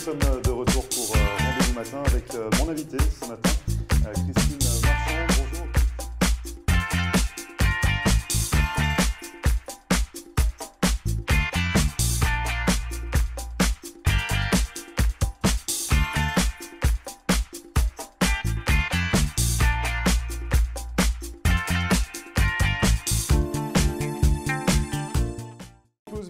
sommes de retour pour Rendez-vous Matin avec mon invité ce matin, Christine Marchand. Bonjour.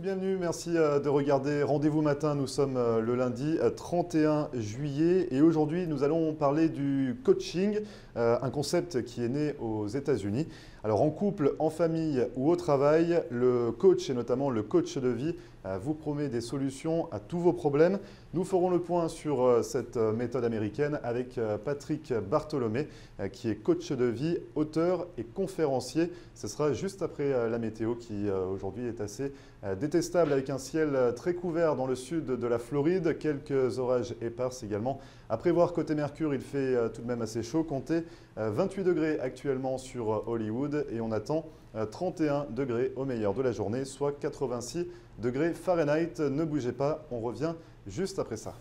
Bienvenue, merci de regarder Rendez-vous Matin. Nous sommes le lundi 31 juillet et aujourd'hui nous allons parler du coaching, un concept qui est né aux États-Unis. Alors en couple, en famille ou au travail, le coach et notamment le coach de vie vous promet des solutions à tous vos problèmes. Nous ferons le point sur cette méthode américaine avec Patrick Bartholomé qui est coach de vie, auteur et conférencier. Ce sera juste après la météo qui aujourd'hui est assez détestable avec un ciel très couvert dans le sud de la Floride, quelques orages épars également. À prévoir côté Mercure, il fait tout de même assez chaud, comptez 28 degrés actuellement sur Hollywood et on attend 31 degrés au meilleur de la journée, soit 86 degrés Fahrenheit. Ne bougez pas, on revient juste après ça.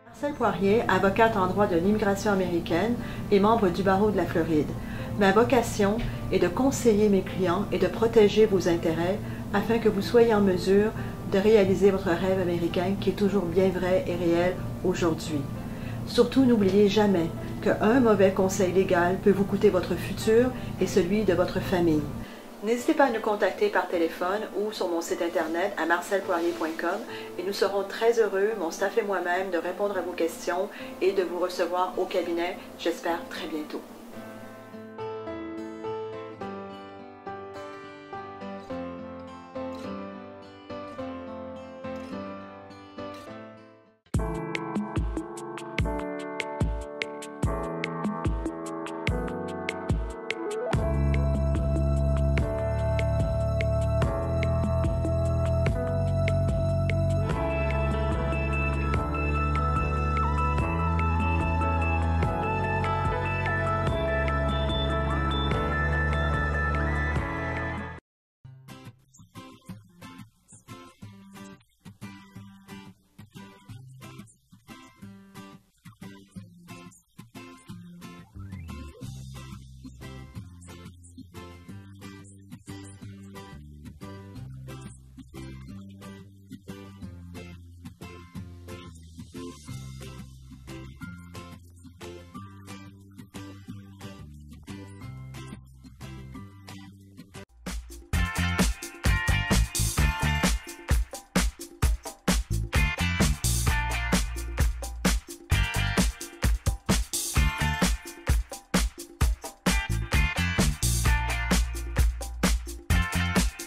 Marcelle Poirier, avocate en droit de l'immigration américaine et membre du barreau de la Floride. Ma vocation est de conseiller mes clients et de protéger vos intérêts afin que vous soyez en mesure de réaliser votre rêve américain qui est toujours bien vrai et réel aujourd'hui. Surtout, n'oubliez jamais qu'un mauvais conseil légal peut vous coûter votre futur et celui de votre famille. N'hésitez pas à nous contacter par téléphone ou sur mon site internet à marcelpoirier.com et nous serons très heureux, mon staff et moi-même, de répondre à vos questions et de vous recevoir au cabinet, j'espère très bientôt.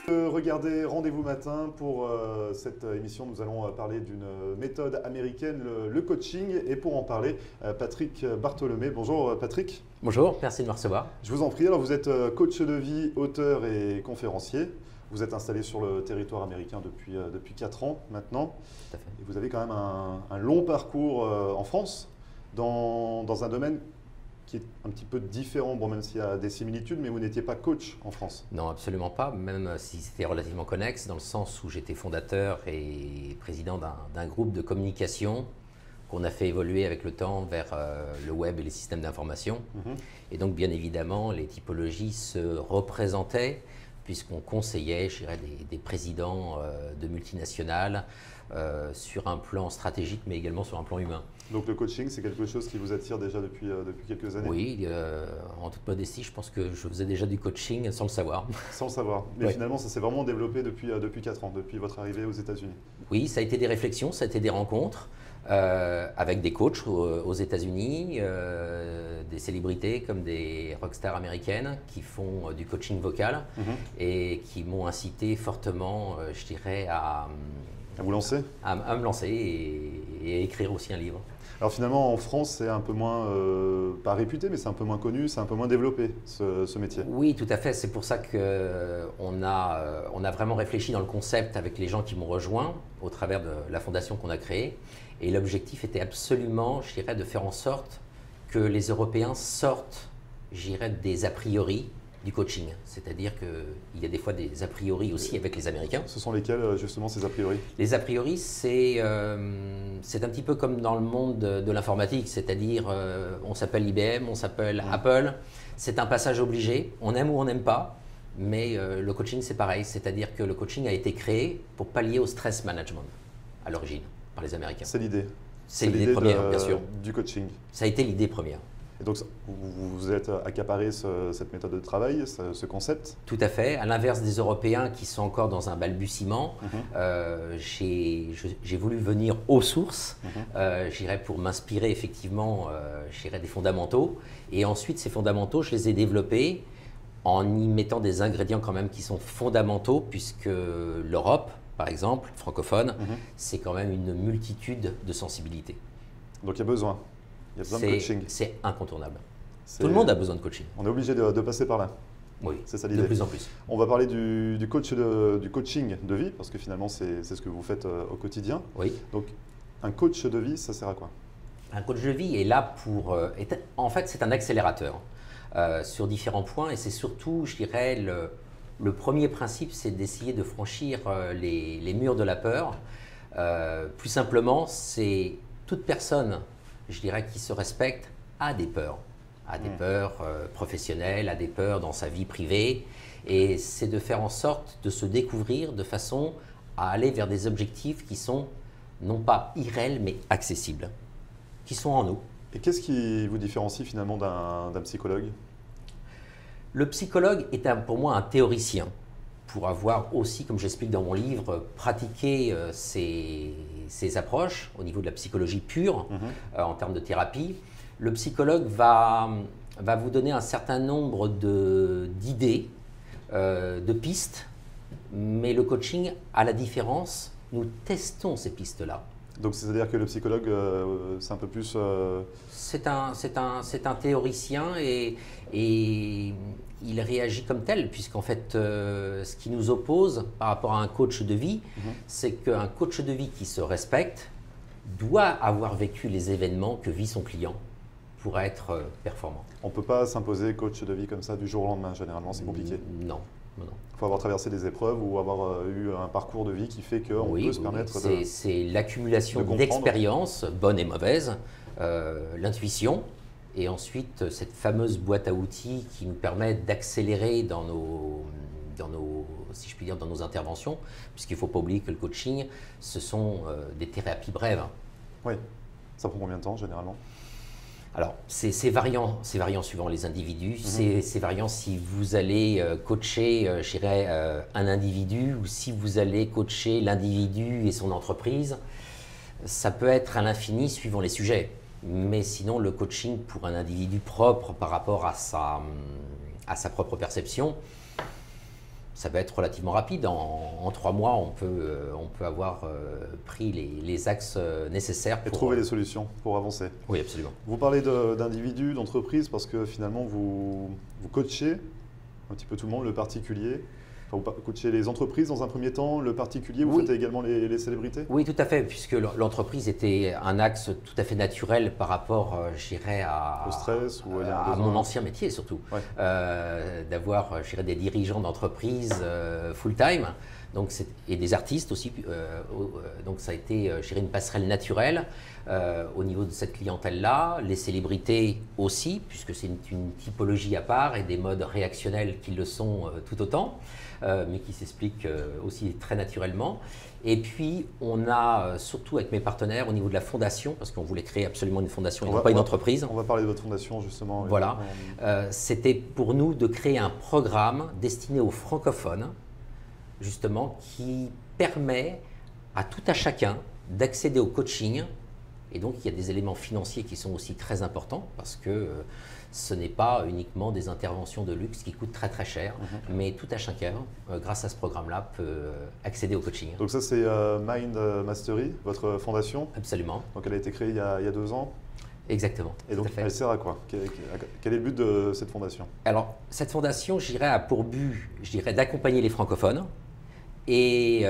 Regardez Rendez-vous Matin. Pour cette émission, nous allons parler d'une méthode américaine, le coaching. Et pour en parler, Patrick Bartholomé. Bonjour Patrick. Bonjour, merci de me recevoir. Je vous en prie. Alors vous êtes coach de vie, auteur et conférencier. Vous êtes installé sur le territoire américain depuis 4 ans maintenant. Tout à fait. Et vous avez quand même un long parcours en France dans un domaine qui est un petit peu différent, bon, même s'il y a des similitudes, mais vous n'étiez pas coach en France. Non, absolument pas, même si c'était relativement connexe, dans le sens où j'étais fondateur et président d'un groupe de communication qu'on a fait évoluer avec le temps vers le web et les systèmes d'information. Et donc, bien évidemment, les typologies se représentaient, puisqu'on conseillait, je dirais, des présidents de multinationales sur un plan stratégique, mais également sur un plan humain. Donc le coaching, c'est quelque chose qui vous attire déjà depuis quelques années? Oui, en toute modestie, je pense que je faisais déjà du coaching sans le savoir. Sans le savoir. Mais ouais. Finalement, ça s'est vraiment développé depuis 4 ans, depuis votre arrivée aux États-Unis. Oui, ça a été des réflexions, ça a été des rencontres avec des coachs aux États-Unis, des célébrités comme des rockstars américaines qui font du coaching vocal et qui m'ont incité fortement, je dirais, à À vous lancer? À me lancer et et écrire aussi un livre. Alors finalement, en France, c'est un peu moins, pas réputé, mais c'est un peu moins connu, c'est un peu moins développé, ce métier. Oui, tout à fait. C'est pour ça qu'on a vraiment réfléchi dans le concept avec les gens qui m'ont rejoint au travers de la fondation qu'on a créée. Et l'objectif était absolument, je dirais, de faire en sorte que les Européens sortent, je dirais, des a priori du coaching. C'est-à-dire qu'il y a des fois des a priori aussi avec les Américains. Ce sont lesquels, justement, ces a priori? Les a priori, c'est un petit peu comme dans le monde de l'informatique, c'est-à-dire on s'appelle IBM, on s'appelle Apple. C'est un passage obligé, on aime ou on n'aime pas, mais le coaching, c'est pareil. C'est-à-dire que le coaching a été créé pour pallier au stress management, à l'origine, par les Américains. C'est l'idée. C'est l'idée première, bien sûr. Du coaching. Ça a été l'idée première. Et donc, vous êtes accaparé cette méthode de travail, ce concept? Tout à fait. À l'inverse des Européens qui sont encore dans un balbutiement, j'ai voulu venir aux sources, j'irais pour m'inspirer effectivement des fondamentaux. Et ensuite, ces fondamentaux, je les ai développés en y mettant des ingrédients quand même qui sont fondamentaux, puisque l'Europe, par exemple, francophone, c'est quand même une multitude de sensibilités. Donc il y a besoin. Il y a besoin de coaching. C'est incontournable. Tout le monde a besoin de coaching. On est obligé de passer par là. Oui, c'est ça l'idée. De plus en plus. On va parler du coaching de vie, parce que finalement, c'est ce que vous faites au quotidien. Oui. Donc, un coach de vie, ça sert à quoi? Un coach de vie est là pour… en fait, c'est un accélérateur sur différents points. Et c'est surtout, je dirais, le premier principe, c'est d'essayer de franchir les murs de la peur. Plus simplement, c'est toute personne, je dirais, qui se respecte a des peurs. A des peurs professionnelles, a des peurs dans sa vie privée. Et c'est de faire en sorte de se découvrir de façon à aller vers des objectifs qui sont non pas irréels, mais accessibles, qui sont en nous. Et qu'est-ce qui vous différencie finalement d'un psychologue? Le psychologue est pour moi un théoricien, pour avoir aussi, comme j'explique dans mon livre, pratiqué ces approches au niveau de la psychologie pure, en termes de thérapie. Le psychologue va vous donner un certain nombre d'idées, de pistes, mais le coaching, à la différence, nous testons ces pistes-là. Donc c'est-à-dire que le psychologue, c'est un peu plus… C'est un théoricien et il réagit comme tel, puisqu'en fait, ce qui nous oppose par rapport à un coach de vie, c'est qu'un coach de vie qui se respecte doit avoir vécu les événements que vit son client pour être performant. On ne peut pas s'imposer coach de vie comme ça du jour au lendemain, généralement, c'est compliqué. Non. Il faut avoir traversé des épreuves ou avoir eu un parcours de vie qui fait qu'on peut se permettre de… C'est l'accumulation d'expériences, bonnes et mauvaises, l'intuition, et ensuite cette fameuse boîte à outils qui nous permet d'accélérer dans si je puis dire, dans nos interventions, puisqu'il ne faut pas oublier que le coaching, ce sont des thérapies brèves. Oui. Ça prend combien de temps, généralement? Alors, c'est variant suivant les individus. C'est variant si vous allez coacher, je dirais, un individu ou si vous allez coacher l'individu et son entreprise. Ça peut être à l'infini suivant les sujets. Mais sinon, le coaching pour un individu propre par rapport à sa propre perception, ça peut être relativement rapide. En 3 mois, on peut avoir pris les axes nécessaires pour… Et trouver les solutions pour avancer. Oui, absolument. Vous parlez d'individus, d'entreprises, parce que finalement, vous coachez un petit peu tout le monde, le particulier. Enfin, vous coachez les entreprises dans un premier temps, le particulier, vous faites également les célébrités? Oui, tout à fait, puisque l'entreprise était un axe tout à fait naturel par rapport, je dirais, au stress ou à mon ancien métier surtout. Ouais. D'avoir, je dirais, des dirigeants d'entreprise full-time et des artistes aussi. Donc ça a été, je dirais, une passerelle naturelle au niveau de cette clientèle-là. Les célébrités aussi, puisque c'est une typologie à part et des modes réactionnels qui le sont tout autant. Mais qui s'explique aussi très naturellement. Et puis, on a surtout avec mes partenaires au niveau de la fondation, parce qu'on voulait créer absolument une fondation et non pas une entreprise. On va parler de votre fondation justement. Voilà. C'était pour nous de créer un programme destiné aux francophones, justement, qui permet à tout à chacun d'accéder au coaching Et donc, il y a des éléments financiers qui sont aussi très importants parce que ce n'est pas uniquement des interventions de luxe qui coûtent très très cher, mais tout à chacun, grâce à ce programme-là, peut accéder au coaching. Donc ça, c'est Mind Mastery, votre fondation. Absolument. Donc elle a été créée il y a 2 ans. Exactement. Et donc, elle sert à quoi? Quel est le but de cette fondation? Alors, cette fondation, je dirais, a pour but, d'accompagner les francophones. Et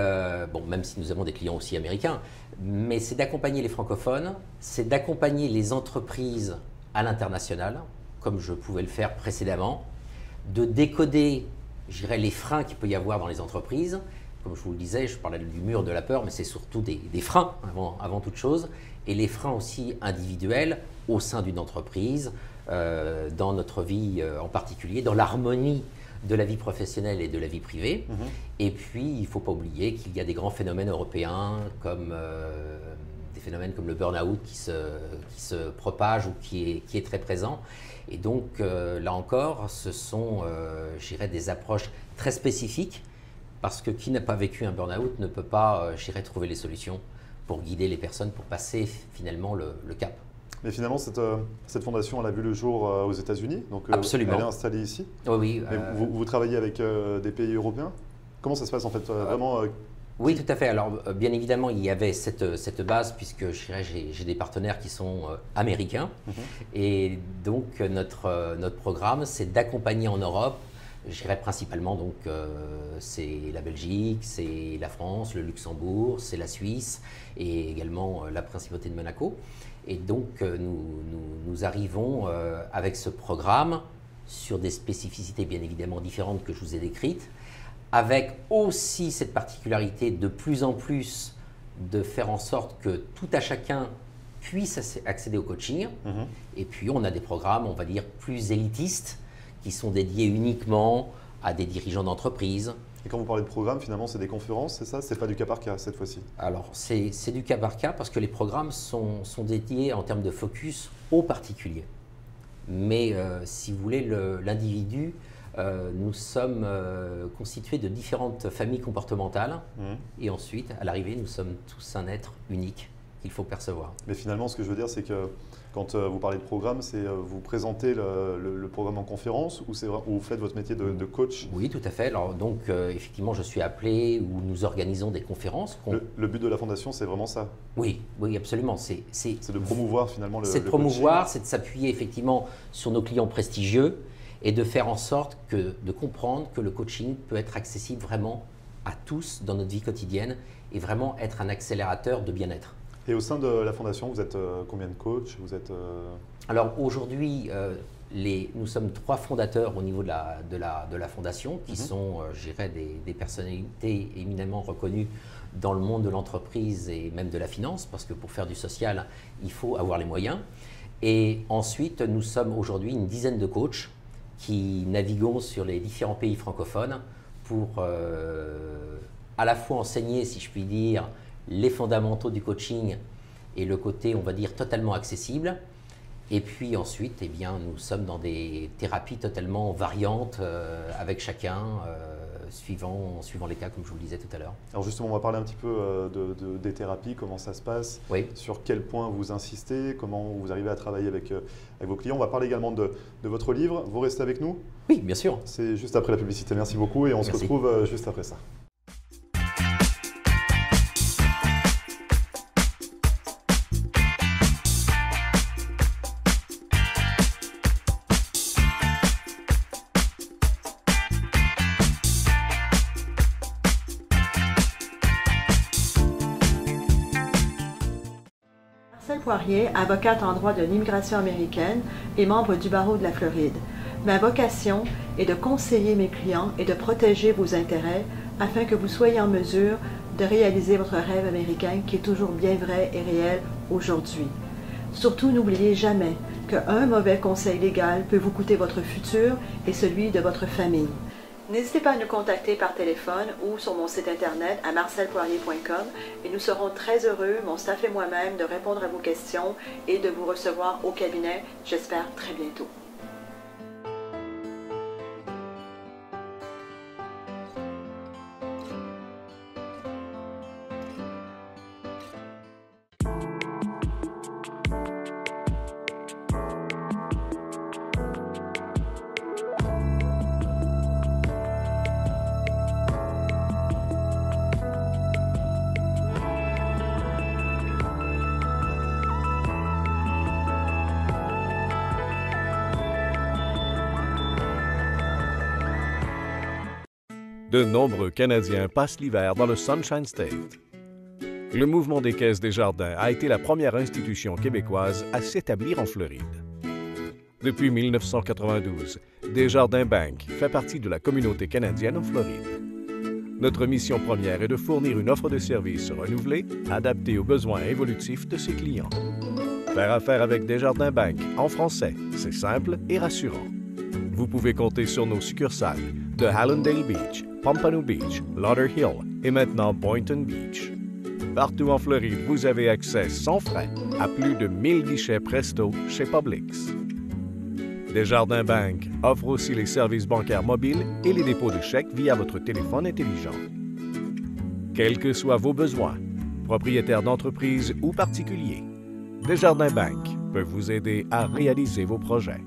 bon, même si nous avons des clients aussi américains, mais c'est d'accompagner les francophones, c'est d'accompagner les entreprises à l'international, comme je pouvais le faire précédemment, de décoder, je dirais, les freins qu'il peut y avoir dans les entreprises. Comme je vous le disais, je parlais du mur de la peur, mais c'est surtout des freins avant toute chose, et les freins aussi individuels au sein d'une entreprise, dans notre vie en particulier, dans l'harmonie de la vie professionnelle et de la vie privée. Et puis, il ne faut pas oublier qu'il y a des grands phénomènes européens, comme des phénomènes comme le burn-out qui se propage ou qui est très présent. Et donc, là encore, ce sont, je dirais, des approches très spécifiques, parce que qui n'a pas vécu un burn-out ne peut pas, je dirais, trouver les solutions pour guider les personnes, pour passer finalement le cap. Mais finalement, cette fondation, elle a vu le jour aux États-Unis, donc Absolument. Elle est installée ici. Oui. Mais vous travaillez avec des pays européens? Comment ça se passe en fait vraiment Oui, tout à fait. Alors, bien évidemment, il y avait cette base, puisque j'ai des partenaires qui sont américains. Et donc, notre programme, c'est d'accompagner en Europe, je dirais principalement, donc, c'est la Belgique, c'est la France, le Luxembourg, c'est la Suisse et également la Principauté de Monaco. Et donc, nous arrivons avec ce programme sur des spécificités bien évidemment différentes que je vous ai décrites, avec aussi cette particularité de plus en plus de faire en sorte que tout à chacun puisse accéder au coaching. Et puis, on a des programmes, on va dire, plus élitistes, qui sont dédiés uniquement à des dirigeants d'entreprise. Et quand vous parlez de programme, finalement, c'est des conférences, c'est ça? C'est pas du cas par cas cette fois-ci? Alors, c'est du cas par cas parce que les programmes sont dédiés en termes de focus aux particuliers. Mais si vous voulez, l'individu, nous sommes constitués de différentes familles comportementales. Et ensuite, à l'arrivée, nous sommes tous un être unique qu'il faut percevoir. Mais finalement, ce que je veux dire, c'est que quand vous parlez de programme, c'est vous présentez le programme en conférence ou vous faites votre métier de coach? Oui, tout à fait. Alors, donc, effectivement, je suis appelé ou nous organisons des conférences. Le but de la fondation, c'est vraiment ça? Oui, absolument. C'est de promouvoir finalement le coaching. C'est de promouvoir, c'est de s'appuyer effectivement sur nos clients prestigieux et de faire en sorte de comprendre que le coaching peut être accessible vraiment à tous dans notre vie quotidienne et vraiment être un accélérateur de bien-être. Et au sein de la fondation, vous êtes combien de coachs? Alors aujourd'hui, nous sommes 3 fondateurs au niveau de la fondation qui sont, je dirais, des personnalités éminemment reconnues dans le monde de l'entreprise et même de la finance, parce que pour faire du social, il faut avoir les moyens. Et ensuite, nous sommes aujourd'hui une dizaine de coachs qui naviguons sur les différents pays francophones pour à la fois enseigner, si je puis dire, les fondamentaux du coaching et le côté, on va dire, totalement accessible. Et puis ensuite, eh bien, nous sommes dans des thérapies totalement variantes avec chacun, suivant les cas, comme je vous le disais tout à l'heure. Alors justement, on va parler un petit peu des thérapies, comment ça se passe, sur quel point vous insistez, comment vous arrivez à travailler avec vos clients. On va parler également de votre livre. Vous restez avec nous? Oui, bien sûr. C'est juste après la publicité. Merci beaucoup et on se retrouve juste après ça. Marcelle Poirier, avocate en droit de l'immigration américaine et membre du barreau de la Floride. Ma vocation est de conseiller mes clients et de protéger vos intérêts afin que vous soyez en mesure de réaliser votre rêve américain qui est toujours bien vrai et réel aujourd'hui. Surtout, n'oubliez jamais qu'un mauvais conseil légal peut vous coûter votre futur et celui de votre famille. N'hésitez pas à nous contacter par téléphone ou sur mon site internet à marcelpoirier.com et nous serons très heureux, mon staff et moi-même, de répondre à vos questions et de vous recevoir au cabinet, j'espère très bientôt. De nombreux Canadiens passent l'hiver dans le Sunshine State. Le mouvement des caisses Desjardins a été la première institution québécoise à s'établir en Floride. Depuis 1992, Desjardins Bank fait partie de la communauté canadienne en Floride. Notre mission première est de fournir une offre de services renouvelée, adaptée aux besoins évolutifs de ses clients. Faire affaire avec Desjardins Bank en français, c'est simple et rassurant. Vous pouvez compter sur nos succursales de Hallandale Beach, Pompano Beach, Lauderhill et maintenant Boynton Beach. Partout en Floride, vous avez accès sans frais à plus de 1000 guichets Presto chez Publix. Desjardins Bank offre aussi les services bancaires mobiles et les dépôts de chèques via votre téléphone intelligent. Quels que soient vos besoins, propriétaires d'entreprise ou particuliers, Desjardins Bank peut vous aider à réaliser vos projets.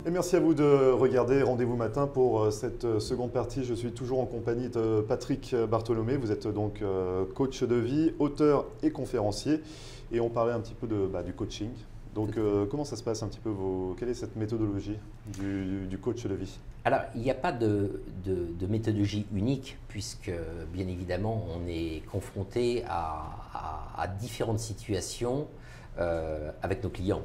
Et merci à vous de regarder Rendez-vous matin pour cette seconde partie. Je suis toujours en compagnie de Patrick Bartholomé. Vous êtes donc coach de vie, auteur et conférencier. Et on parlait un petit peu du coaching. Donc comment ça se passe un petit peu quelle est cette méthodologie du coach de vie? Alors, il n'y a pas de méthodologie unique puisque, bien évidemment, on est confronté à différentes situations avec nos clients.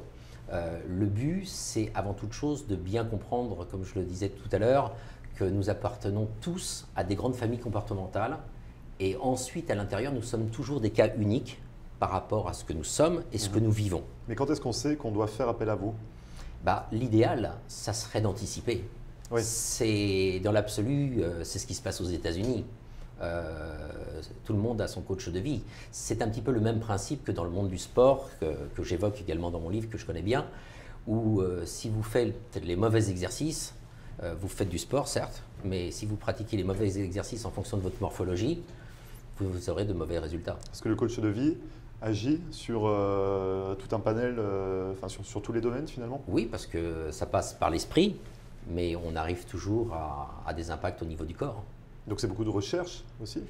Le but, c'est avant toute chose de bien comprendre, comme je le disais tout à l'heure, que nous appartenons tous à des grandes familles comportementales et ensuite, à l'intérieur, nous sommes toujours des cas uniques par rapport à ce que nous sommes et ce que nous vivons. Mais quand est-ce qu'on sait qu'on doit faire appel à vous? L'idéal, ça serait d'anticiper. Oui. C'est, dans l'absolu, c'est ce qui se passe aux États-Unis. Tout le monde a son coach de vie. C'est un petit peu le même principe que dans le monde du sport, que j'évoque également dans mon livre, que je connais bien, où si vous faites les mauvais exercices, vous faites du sport, certes, mais si vous pratiquez les mauvais exercices en fonction de votre morphologie, vous aurez de mauvais résultats. Est-ce que le coach de vie agit sur tout un panel, sur tous les domaines finalement? Oui, parce que ça passe par l'esprit, mais on arrive toujours à des impacts au niveau du corps. Donc c'est beaucoup de recherche aussi?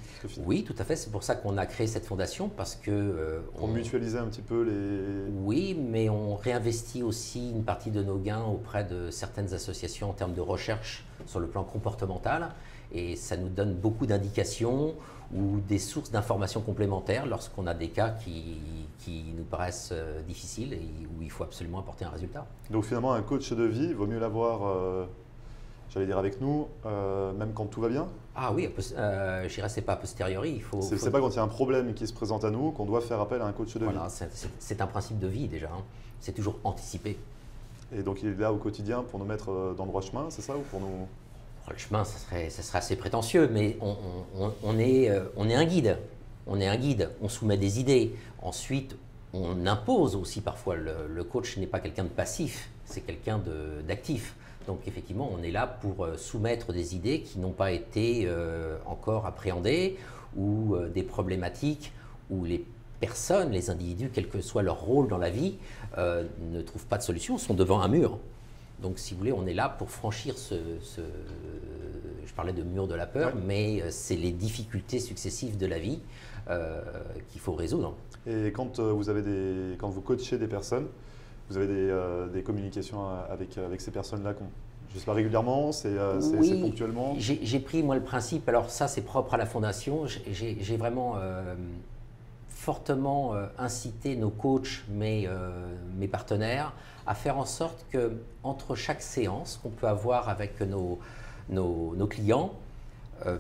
Oui, tout à fait. C'est pour ça qu'on a créé cette fondation, parce que… Pour mutualiser un petit peu les… Oui, mais on réinvestit aussi une partie de nos gains auprès de certaines associations en termes de recherche sur le plan comportemental. Et ça nous donne beaucoup d'indications ou des sources d'informations complémentaires lorsqu'on a des cas qui nous paraissent difficiles et où il faut absolument apporter un résultat. Donc finalement, un coach de vie, il vaut mieux l'avoir… j'allais dire avec nous, même quand tout va bien? Ah oui, je dirais c'est pas a posteriori. C'est pas quand il y a un problème qui se présente à nous qu'on doit faire appel à un coach de vie. Voilà, c'est un principe de vie déjà. C'est toujours anticiper. Et donc il est là au quotidien pour nous mettre dans le droit chemin, c'est ça, ou pour nous… Le chemin, ça serait assez prétentieux, mais on est un guide. On est un guide, on soumet des idées. Ensuite, on impose aussi parfois. Le coach n'est pas quelqu'un de passif, c'est quelqu'un d'actif. Donc effectivement, on est là pour soumettre des idées qui n'ont pas été encore appréhendées ou des problématiques où les personnes, les individus, quel que soit leur rôle dans la vie, ne trouvent pas de solution, sont devant un mur. Donc si vous voulez, on est là pour franchir je parlais de mur de la peur, mais c'est les difficultés successives de la vie qu'il faut résoudre. Et quand vous coachez des personnes, vous avez des communications avec ces personnes-là, je ne sais pas, régulièrement, c'est ponctuellement? J'ai pris, moi, le principe, alors ça c'est propre à la Fondation, j'ai vraiment fortement incité nos coachs, mes partenaires, à faire en sorte qu'entre chaque séance qu'on peut avoir avec nos clients,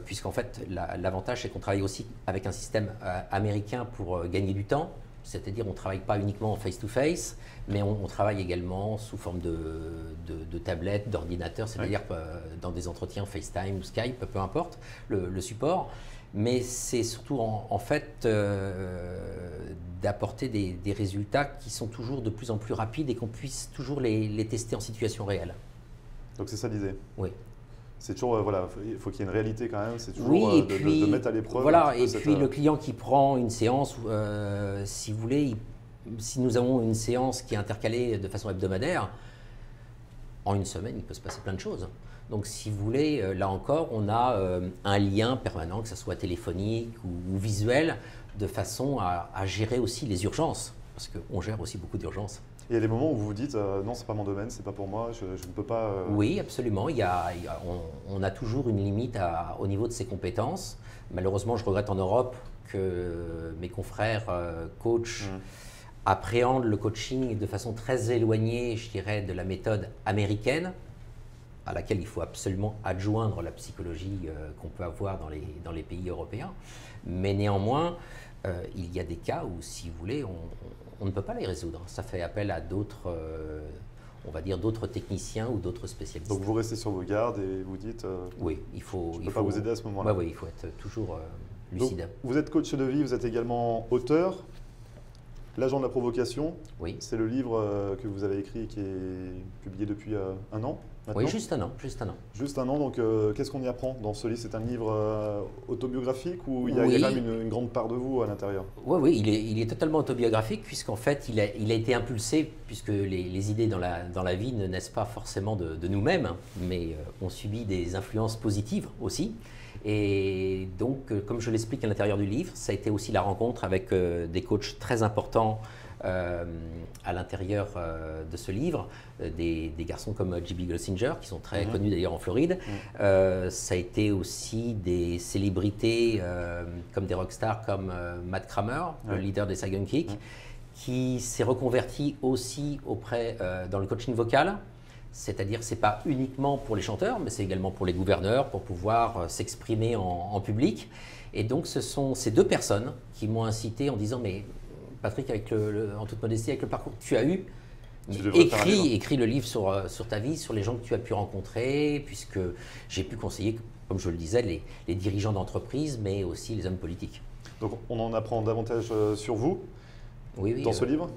puisqu'en fait l'avantage c'est qu'on travaille aussi avec un système américain pour gagner du temps. C'est-à-dire on ne travaille pas uniquement en face-to-face, mais on travaille également sous forme de tablette, d'ordinateur, c'est-à-dire dans des entretiens FaceTime ou Skype, peu importe le support. Mais c'est surtout en fait d'apporter des résultats qui sont toujours de plus en plus rapides et qu'on puisse toujours les tester en situation réelle. Donc c'est ça l'idée? Oui. C'est toujours, il faut qu'il y ait une réalité quand même, c'est toujours de mettre à l'épreuve. Voilà, et puis le client qui prend une séance, si vous voulez, si nous avons une séance qui est intercalée de façon hebdomadaire, en une semaine, il peut se passer plein de choses. Donc, si vous voulez, là encore, on a un lien permanent, que ce soit téléphonique ou visuel, de façon à gérer aussi les urgences, parce qu'on gère aussi beaucoup d'urgences. Et il y a des moments où vous vous dites non, c'est pas mon domaine, c'est pas pour moi, je ne peux pas. Oui, absolument. On a toujours une limite au niveau de ses compétences. Malheureusement, je regrette en Europe que mes confrères coachs appréhendent le coaching de façon très éloignée, je dirais, de la méthode américaine, à laquelle il faut absolument adjoindre la psychologie qu'on peut avoir dans les pays européens. Mais néanmoins, il y a des cas où, si vous voulez, on ne peut pas les résoudre. Ça fait appel à d'autres, on va dire, d'autres techniciens ou d'autres spécialistes. Donc vous restez sur vos gardes et vous dites oui, il faut. Je ne peux pas vous aider à ce moment-là. Oui, il faut être toujours lucide. Donc, vous êtes coach de vie, vous êtes également auteur. L'agent de la provocation, oui. C'est le livre que vous avez écrit et qui est publié depuis un an maintenant. Oui, juste un an. Juste un an, donc qu'est-ce qu'on y apprend dans ce livre? C'est un livre autobiographique ou il y a quand même une grande part de vous à l'intérieur? Oui, il est totalement autobiographique puisqu'en fait il a été impulsé, puisque les idées dans la vie ne naissent pas forcément de nous-mêmes, mais on subit des influences positives aussi. Et donc, comme je l'explique à l'intérieur du livre, ça a été aussi la rencontre avec des coachs très importants à l'intérieur de ce livre, des garçons comme J.B. Gelsinger, qui sont très connus d'ailleurs en Floride. Ça a été aussi des célébrités comme des rockstars comme Matt Kramer, le leader des Saigon Kick, qui s'est reconverti aussi dans le coaching vocal. C'est-à-dire que ce n'est pas uniquement pour les chanteurs, mais c'est également pour les gouverneurs, pour pouvoir s'exprimer en public. Et donc, ce sont ces deux personnes qui m'ont incité en disant « Mais Patrick, en toute modestie, avec le parcours que tu as eu, écris le livre sur ta vie, sur les gens que tu as pu rencontrer, puisque j'ai pu conseiller, comme je le disais, les dirigeants d'entreprise, mais aussi les hommes politiques. » Donc, on en apprend davantage sur vous dans ce livre?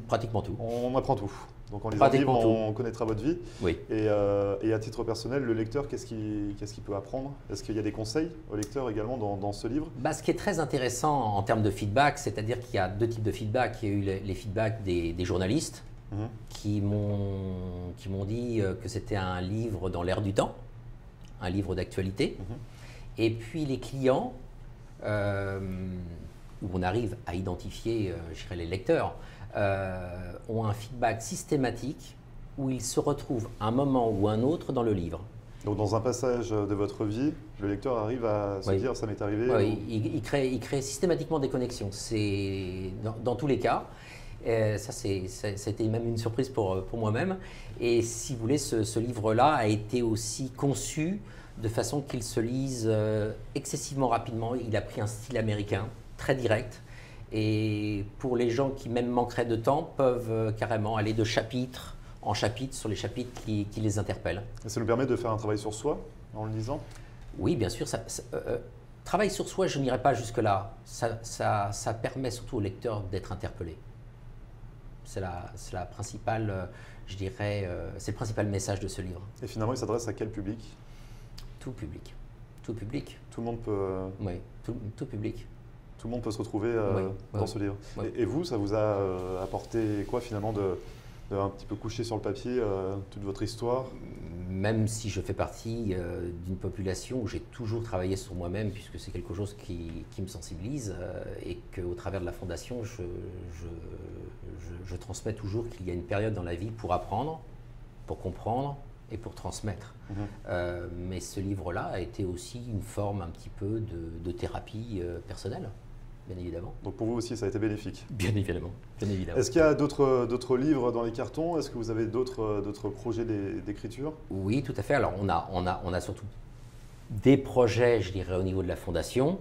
Pratiquement tout. On apprend tout. Donc en lisant le livre, on connaîtra votre vie. Oui. Et à titre personnel, le lecteur, qu'est-ce qu'il peut apprendre? Est-ce qu'il y a des conseils au lecteur également dans ce livre? Ce qui est très intéressant en termes de feedback, c'est-à-dire qu'il y a deux types de feedback. Il y a eu les feedbacks des journalistes qui m'ont dit que c'était un livre dans l'air du temps, un livre d'actualité. Et puis les clients, où on arrive à identifier, je dirais, les lecteurs, ont un feedback systématique où ils se retrouvent à un moment ou un autre dans le livre. Donc dans un passage de votre vie, le lecteur arrive à se dire « ça m'est arrivé ». Oui, il crée systématiquement des connexions. C'est dans tous les cas. Ça, c'était même une surprise pour moi-même. Et si vous voulez, ce livre-là a été aussi conçu de façon qu'il se lise excessivement rapidement. Il a pris un style américain, très direct. Et pour les gens qui même manqueraient de temps, peuvent carrément aller de chapitre en chapitre sur les chapitres qui les interpellent. Et ça nous permet de faire un travail sur soi en le lisant? Oui, bien sûr. Travail sur soi, je n'irai pas jusque-là. Ça permet surtout au lecteur d'être interpellé. C'est la principale, je dirais, c'est le principal message de ce livre. Et finalement, il s'adresse à quel public? Tout public. Tout public. Tout le monde peut… Oui, tout public. Tout le monde peut se retrouver dans ce livre. Oui. Et vous, ça vous a apporté quoi finalement de un petit peu coucher sur le papier toute votre histoire? Même si je fais partie d'une population où j'ai toujours travaillé sur moi-même, puisque c'est quelque chose qui me sensibilise, et qu'au travers de la Fondation, je transmets toujours qu'il y a une période dans la vie pour apprendre, pour comprendre et pour transmettre. Mais ce livre-là a été aussi une forme un petit peu de thérapie personnelle. Bien évidemment. Donc pour vous aussi, ça a été bénéfique? Bien évidemment. Est-ce qu'il y a d'autres livres dans les cartons? Est-ce que vous avez d'autres projets d'écriture? Oui, tout à fait. Alors on a surtout des projets, je dirais, au niveau de la Fondation,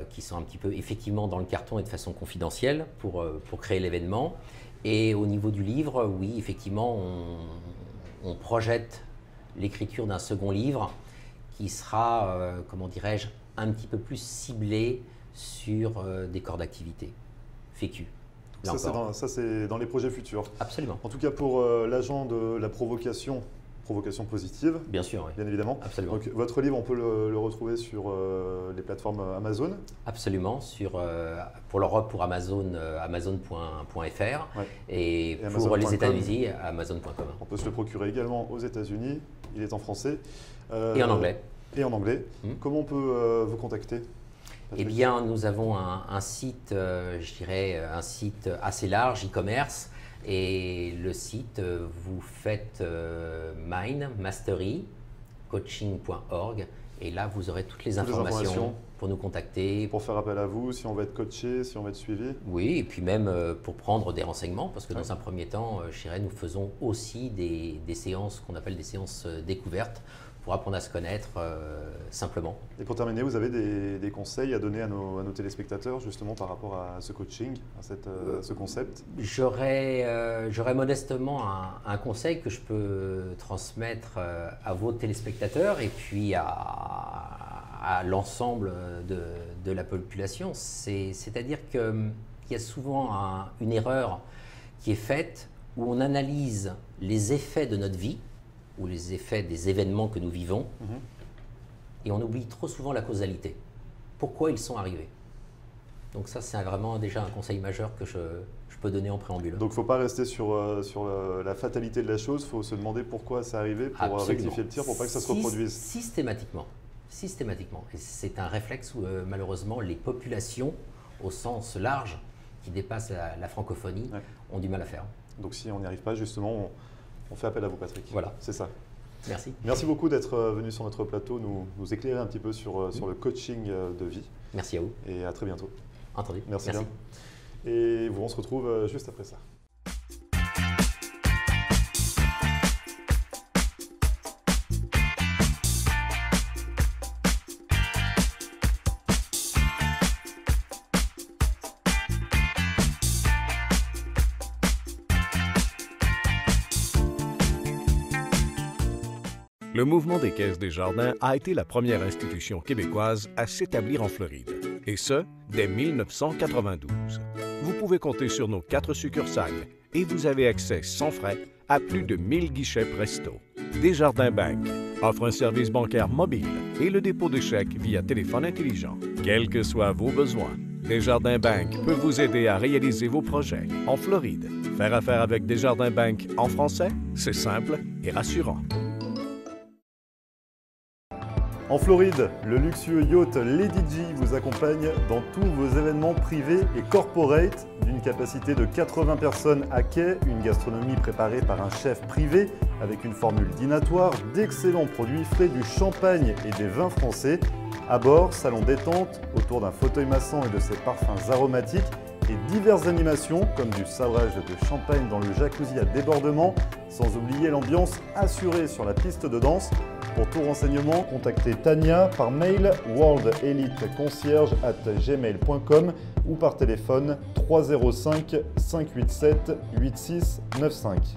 qui sont un petit peu effectivement dans le carton et de façon confidentielle pour créer l'événement. Et au niveau du livre, oui, effectivement, on projette l'écriture d'un second livre qui sera, comment dirais-je, un petit peu plus ciblé sur des corps d'activité fécus. Ça, c'est dans les projets futurs. Absolument. En tout cas, pour l'agent de la provocation, Provocation positive. Bien sûr, oui. Bien évidemment. Absolument. Donc, votre livre, on peut le retrouver sur les plateformes Amazon. Absolument. Pour l'Europe, pour Amazon, amazon.fr Ouais. et pour Amazon.com. les États-Unis, amazon.com. On peut se le procurer également aux États-Unis. Il est en français. Et en anglais. Et en anglais. Comment on peut vous contacter, Eh bien, nous avons un site, je dirais, un site assez large, e-commerce. Et le site, vous faites Mastery, coaching.org. Et là, vous aurez toutes les informations pour nous contacter. Pour faire appel à vous, si on veut être coaché, si on veut être suivi. Oui, et puis même pour prendre des renseignements, parce que dans un premier temps, je dirais, nous faisons aussi des séances qu'on appelle des séances découvertes pour apprendre à se connaître simplement. Et pour terminer, vous avez des conseils à donner à nos téléspectateurs justement par rapport à ce coaching, à ce concept? J'aurais modestement un conseil que je peux transmettre à vos téléspectateurs et puis à l'ensemble de la population. C'est-à-dire qu'il y a souvent une erreur qui est faite où on analyse les effets de notre vie ou les effets des événements que nous vivons, et on oublie trop souvent la causalité. Pourquoi ils sont arrivés? Donc ça, c'est vraiment déjà un conseil majeur que je peux donner en préambule. Donc il ne faut pas rester sur la fatalité de la chose, il faut se demander pourquoi c'est arrivé pour Absolument. rectifier le tir, pour pas que ça se reproduise. Systématiquement. Et c'est un réflexe où malheureusement les populations, au sens large, qui dépassent la francophonie, ont du mal à faire. Donc si on n'y arrive pas, justement, on fait appel à vous, Patrick. Voilà. C'est ça. Merci. Merci beaucoup d'être venu sur notre plateau, nous éclairer un petit peu sur le coaching de vie. Merci à vous. Et à très bientôt. Entendu. Merci bien. Et on se retrouve juste après ça. Le mouvement des Caisses des Jardins a été la première institution québécoise à s'établir en Floride, et ce, dès 1992. Vous pouvez compter sur nos 4 succursales et vous avez accès sans frais à plus de 1000 guichets Presto. Desjardins Bank offre un service bancaire mobile et le dépôt de chèques via téléphone intelligent. Quels que soient vos besoins, Desjardins Bank peut vous aider à réaliser vos projets en Floride. Faire affaire avec Desjardins Bank en français, c'est simple et rassurant. En Floride, le luxueux yacht Lady G vous accompagne dans tous vos événements privés et corporate d'une capacité de 80 personnes à quai, une gastronomie préparée par un chef privé avec une formule dînatoire, d'excellents produits frais, du champagne et des vins français. À bord, salon détente autour d'un fauteuil massant et de ses parfums aromatiques et diverses animations comme du sabrage de champagne dans le jacuzzi à débordement, sans oublier l'ambiance assurée sur la piste de danse. Pour tout renseignement, contactez Tania par mail worldeliteconcierge@gmail.com ou par téléphone 305 587 8695.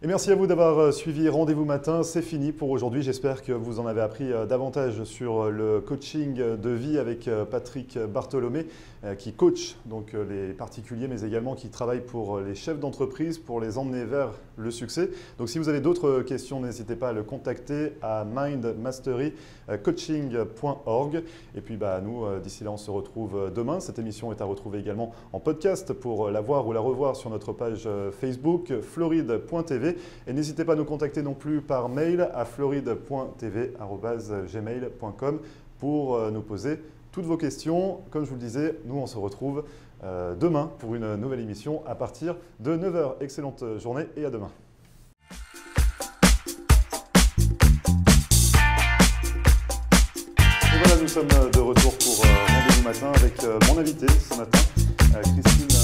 Et merci à vous d'avoir suivi Rendez-vous Matin. C'est fini pour aujourd'hui. J'espère que vous en avez appris davantage sur le coaching de vie avec Patrick Bartholomé, qui coach donc les particuliers, mais également qui travaille pour les chefs d'entreprise pour les emmener vers le succès. Donc si vous avez d'autres questions, n'hésitez pas à le contacter à mindmasterycoaching.org. Et puis nous, d'ici là, on se retrouve demain. Cette émission est à retrouver également en podcast pour la voir ou la revoir sur notre page Facebook floride.tv. Et n'hésitez pas à nous contacter non plus par mail à floride.tv@gmail.com pour nous poser toutes vos questions. Comme je vous le disais, nous on se retrouve demain pour une nouvelle émission à partir de 9h. Excellente journée et à demain. Et voilà, nous sommes de retour pour Rendez-vous matin avec mon invité ce matin, Christine